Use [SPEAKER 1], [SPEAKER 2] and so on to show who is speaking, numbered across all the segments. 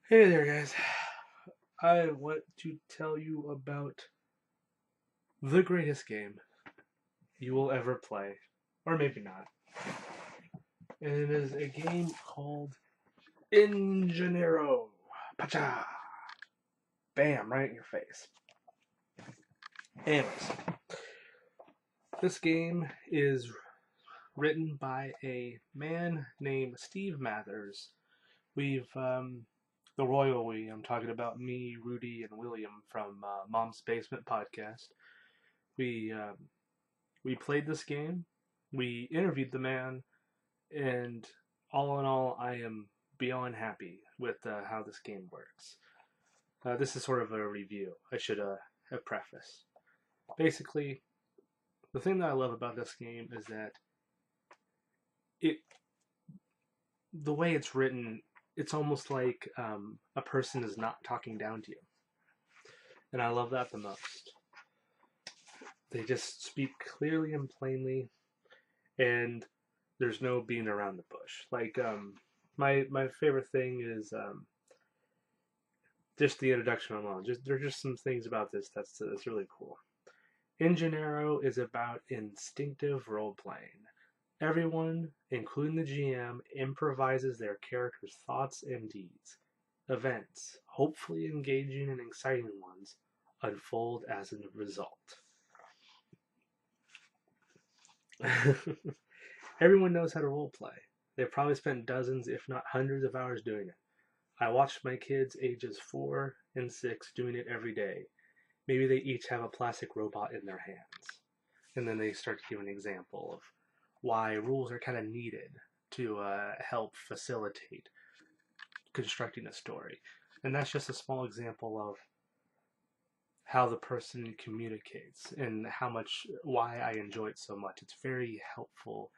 [SPEAKER 1] Hey there, guys. I want to tell you about the greatest game you will ever play, or maybe not. And it is a game called Ingenero. Pacha! Bam, right in your face. Anyways, this game is written by a man named Steve Mathers. The royal we, I'm talking about me, Rudy, and William from Mom's Basement podcast. We um, We played this game, we interviewed the man, and all in all, I am beyond happy with how this game works. This is sort of a review. I should have prefaced. Basically, the thing that I love about this game is that it, the way it's written, it's almost like a person is not talking down to you, and I love that the most. They just speak clearly and plainly, and there's no beating around the bush. My favorite thing is just the introduction alone. There's just some things about this that's really cool. Ingenero is about instinctive role playing. Everyone, including the GM, improvises their character's thoughts and deeds. Events, hopefully engaging and exciting ones, unfold as a result. Everyone knows how to role play. They've probably spent dozens, if not hundreds, of hours doing it. I watched my kids ages 4 and 6 doing it every day. Maybe they each have a plastic robot in their hands. And then they start to give an example of why rules are kind of needed to help facilitate constructing a story. And that's just a small example of how the person communicates and why I enjoy it so much. It's very helpful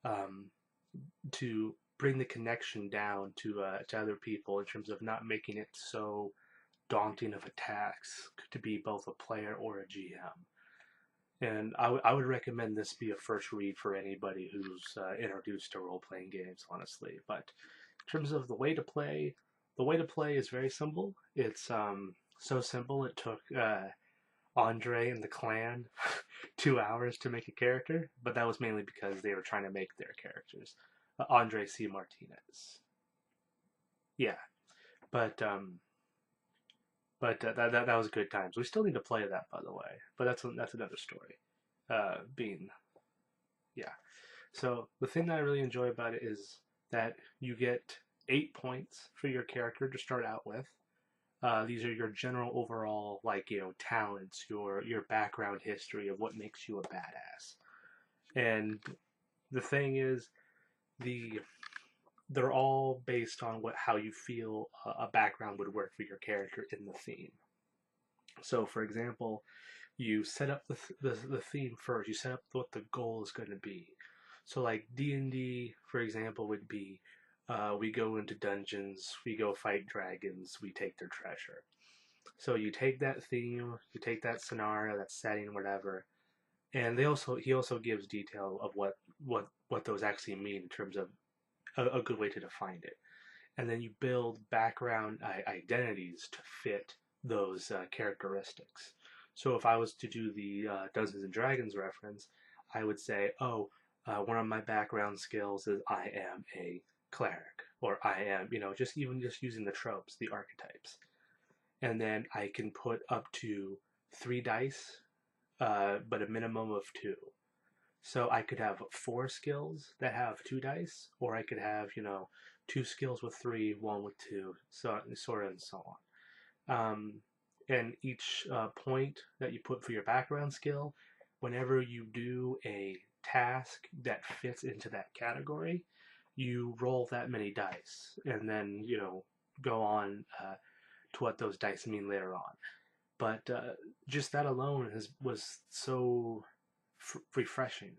[SPEAKER 1] um, to bring the connection down to other people in terms of not making it so daunting of a task to be both a player or a GM. And I would recommend this be a first read for anybody who's introduced to role playing games, honestly. But in terms of the way to play is very simple. It's so simple it took Andre and the clan 2 hours to make a character, but that was mainly because they were trying to make their characters. Andre C. Martinez. Yeah, but that was good times. We still need to play that, by the way, but that's another story. Being yeah. So the thing that I really enjoy about it is that you get 8 points for your character to start out with. These are your general overall, like, talents, your background history of what makes you a badass. And the thing is, the they're all based on how you feel a background would work for your character in the theme. So, for example, you set up the theme first. You set up what the goal is going to be. So, like D&D, for example, would be we go into dungeons, we go fight dragons, we take their treasure. So you take that theme, you take that scenario, that setting, whatever, and he also gives detail of what those actually mean in terms of a good way to define it. And then you build background identities to fit those characteristics. So if I was to do the Dungeons and Dragons reference, I would say, oh, one of my background skills is I am a cleric, or I am, just using the tropes, the archetypes. And then I can put up to 3 dice, but a minimum of two. So I could have 4 skills that have 2 dice, or I could have, 2 skills with three, one with two, so sort of and so on. And each point that you put for your background skill, whenever you do a task that fits into that category, you roll that many dice, and then go on to what those dice mean later on. But just that alone was so refreshing,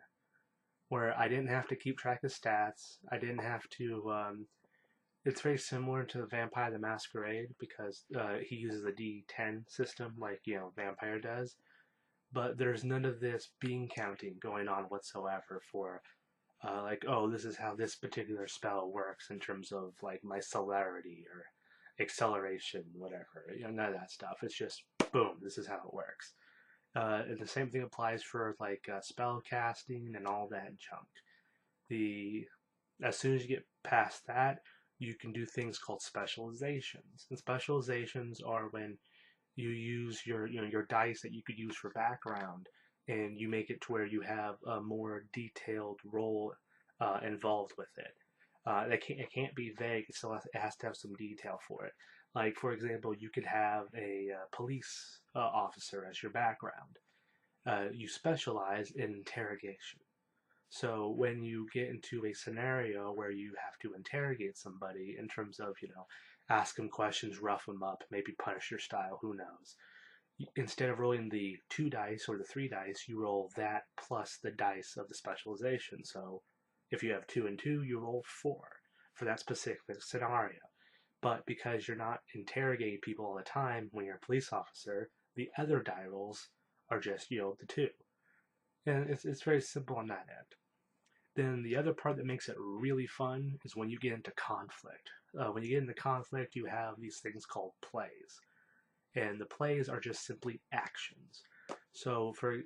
[SPEAKER 1] where I didn't have to keep track of stats. I didn't have to. It's very similar to Vampire the Masquerade because he uses the D10 system like Vampire does, but there's none of this bean counting going on whatsoever for like, oh, this is how this particular spell works in terms of like my celerity or acceleration, whatever. None of that stuff. It's just boom. This is how it works. And the same thing applies for like spell casting and all that junk. The As soon as you get past that, you can do things called specializations. And specializations are when you use your dice that you could use for background, and you make it to where you have a more detailed role involved with it. It can't be vague. It has to have some detail for it. Like for example, you could have a police officer as your background. You specialize in interrogation. So when you get into a scenario where you have to interrogate somebody in terms of, ask them questions, rough them up, maybe Punisher style, who knows? Instead of rolling the 2 dice or the 3 dice, you roll that plus the dice of the specialization. So if you have 2 and 2, you roll 4 for that specific scenario. But because you're not interrogating people all the time when you're a police officer, the other die rolls are just, the 2. And it's very simple on that end. Then the other part that makes it really fun is when you get into conflict. When you get into conflict, you have these things called plays. And the plays are just simply actions. So, for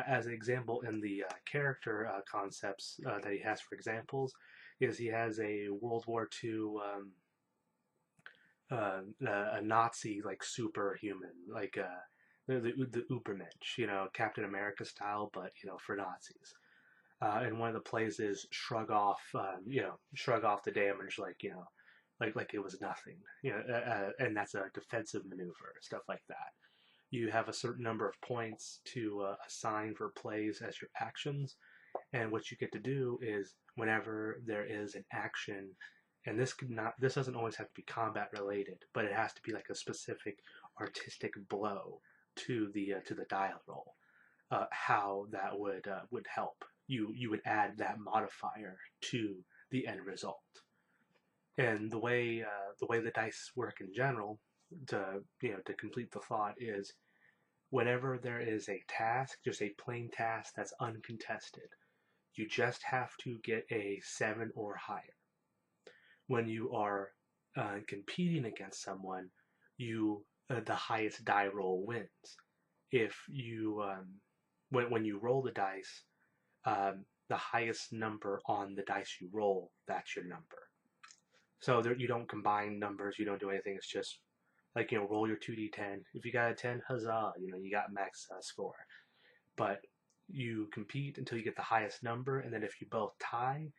[SPEAKER 1] as an example, in the character concepts that he has for examples, is he has a World War II a Nazi like superhuman, like the Ubermensch, Captain America style, but for Nazis. And one of the plays is shrug off the damage, like it was nothing, and that's a defensive maneuver, stuff like that. You have a certain number of points to assign for plays as your actions, and what you get to do is whenever there is an action, and this doesn't always have to be combat related, but it has to be like a specific artistic blow to the dial roll. How that would help. You would add that modifier to the end result. And the way the dice work in general, to complete the thought, is whenever there is a task, just a plain task that's uncontested, you just have to get a 7 or higher. When you are competing against someone, the highest die roll wins. If you when you roll the dice, the highest number on the dice you roll, that's your number. So you don't combine numbers, you don't do anything. It's just like, roll your 2d10. If you got a 10, huzzah, you got max score. But you compete until you get the highest number, and then if you both tie,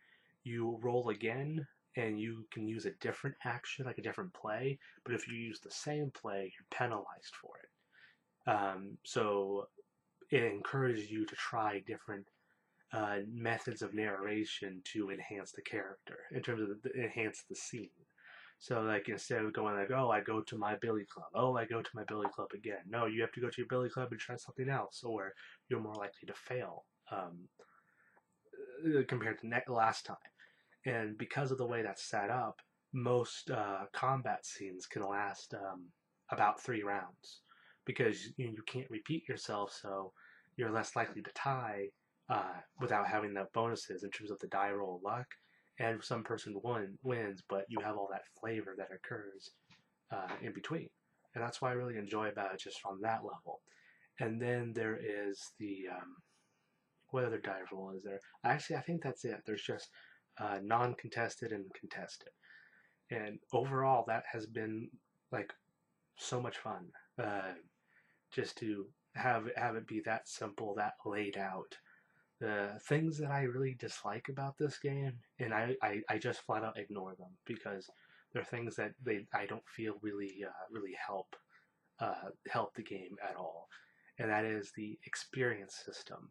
[SPEAKER 1] you roll again, and you can use a different action, like a different play. But if you use the same play, you're penalized for it. So it encourages you to try different methods of narration to enhance the character, in terms of enhance the scene. So like, instead of going like, oh, I go to my billy club, oh, I go to my billy club again. No, you have to go to your billy club and try something else, or you're more likely to fail compared to last time. And because of the way that's set up, most combat scenes can last about 3 rounds, because you can't repeat yourself, so you're less likely to tie without having the bonuses in terms of the die roll luck. And some person wins, but you have all that flavor that occurs in between. And that's why I really enjoy about it, just from that level. And then there is the what other die roll is there? Actually, I think that's it. There's just non-contested and contested. And overall, that has been like so much fun. Just to have it be that simple, that laid out. The things that I really dislike about this game, and I just flat out ignore them, because they're things that I don't feel really help the game at all, and that is the experience system.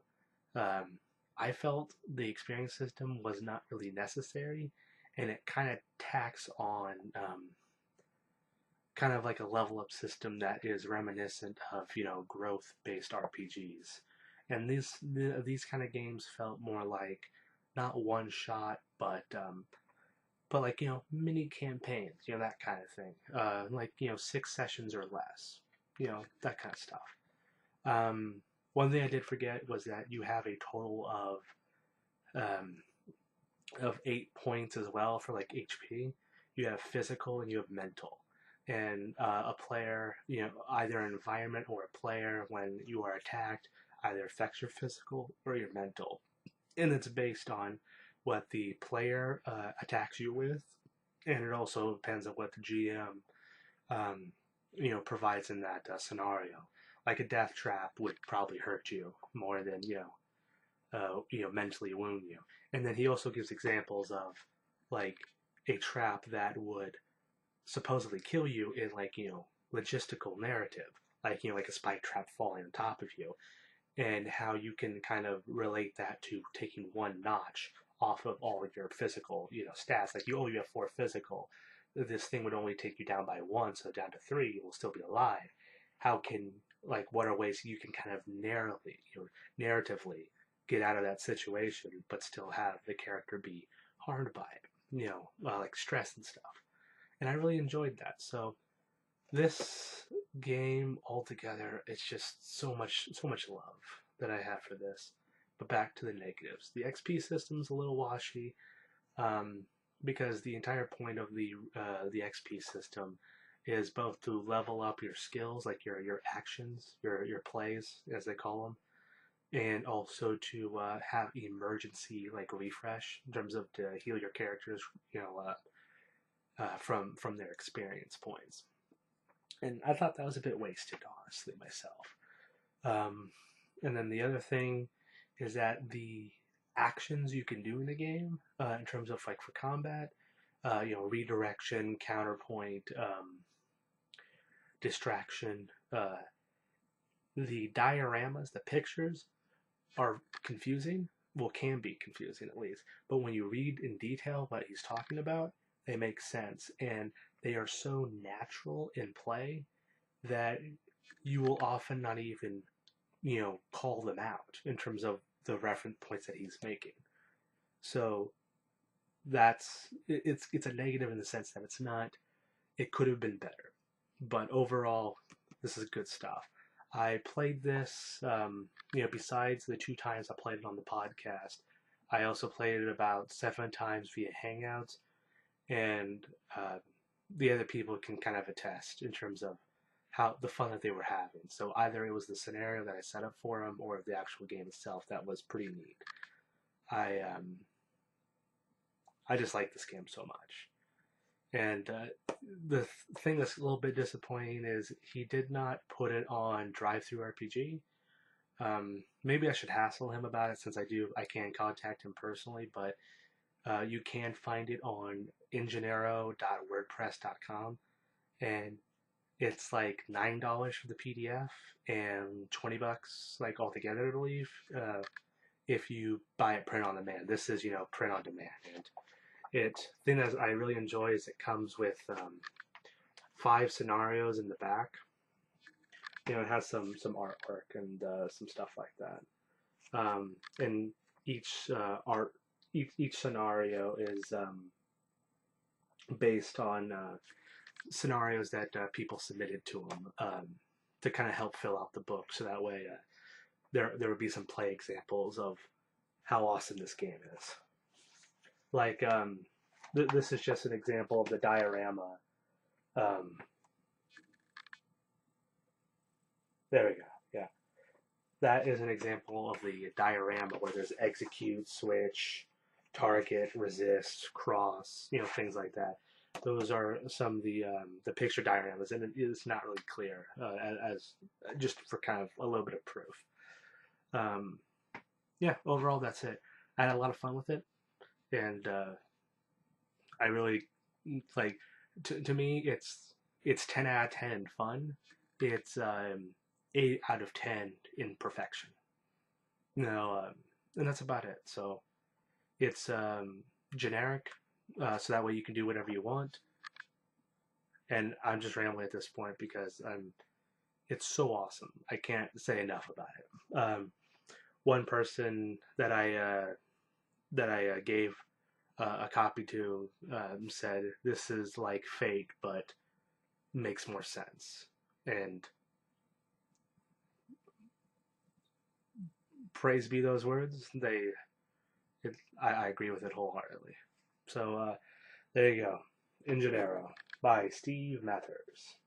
[SPEAKER 1] I felt the experience system was not really necessary, and it kind of tacks on kind of like a level up system that is reminiscent of growth based RPGs. And these kind of games felt more like not one shot, but like mini campaigns, that kind of thing. Like 6 sessions or less, that kind of stuff. One thing I did forget was that you have a total of 8 points as well for like HP. You have physical and you have mental. and a player, either an environment or a player when you are attacked, either affects your physical or your mental. And it's based on what the player attacks you with, and it also depends on what the GM um, provides in that scenario. Like a death trap would probably hurt you more than mentally wound you. And then he also gives examples of like a trap that would supposedly kill you in like logistical narrative, like like a spike trap falling on top of you, and how you can kind of relate that to taking one notch off of all of your physical stats. Like you have 4 physical, this thing would only take you down by 1, so down to 3 you will still be alive. How can what are ways you can kind of narratively get out of that situation but still have the character be harmed by it, like stress and stuff. And I really enjoyed that. So this game altogether, it's just so much love that I have for this. But back to the negatives. The XP system's a little washy, um, because the entire point of the XP system is both to level up your skills, like your actions, your plays, as they call them, and also to have emergency like refresh in terms of to heal your characters, from their experience points. And I thought that was a bit wasted, honestly, myself. And then the other thing is that the actions you can do in the game, in terms of like for combat, redirection, counterpoint, distraction, the dioramas, the pictures are confusing. Well, can be confusing at least. But when you read in detail what he's talking about, they make sense. And they are so natural in play that you will often not even, call them out in terms of the reference points that he's making. So it's a negative in the sense that it's not, it could have been better. But overall, this is good stuff. I played this, besides the 2 times I played it on the podcast, I also played it about 7 times via Hangouts, and the other people can kind of attest in terms of how the fun that they were having. So either it was the scenario that I set up for them, or the actual game itself that was pretty neat. I just like this game so much. And the thing that's a little bit disappointing is he did not put it on Drive-Thru RPG. Maybe I should hassle him about it, since I can contact him personally, but you can find it on ingenero.wordpress.com, and it's like $9 for the PDF and $20 like altogether, I believe, if you buy it print on demand. This is print on demand, and thing that I really enjoy is it comes with 5 scenarios in the back. It has some artwork and some stuff like that. And each each scenario is based on scenarios that people submitted to them, to kind of help fill out the book. So that way, there would be some play examples of how awesome this game is. Like, this is just an example of the diorama. There we go. Yeah. That is an example of the diorama where there's execute, switch, target, resist, cross, things like that. Those are some of the picture dioramas, and it's not really clear, as just for kind of a little bit of proof. Yeah, overall that's it. I had a lot of fun with it, and I really like. To me, it's 10 out of 10 fun. It's 8 out of 10 in perfection. And that's about it. So it's generic, so that way you can do whatever you want. And I'm just rambling at this point because it's so awesome. I can't say enough about it. One person that I gave a copy to said this is like Fate, but makes more sense. And praise be those words. I agree with it wholeheartedly. So there you go, Ingenero. by Steve Mathers.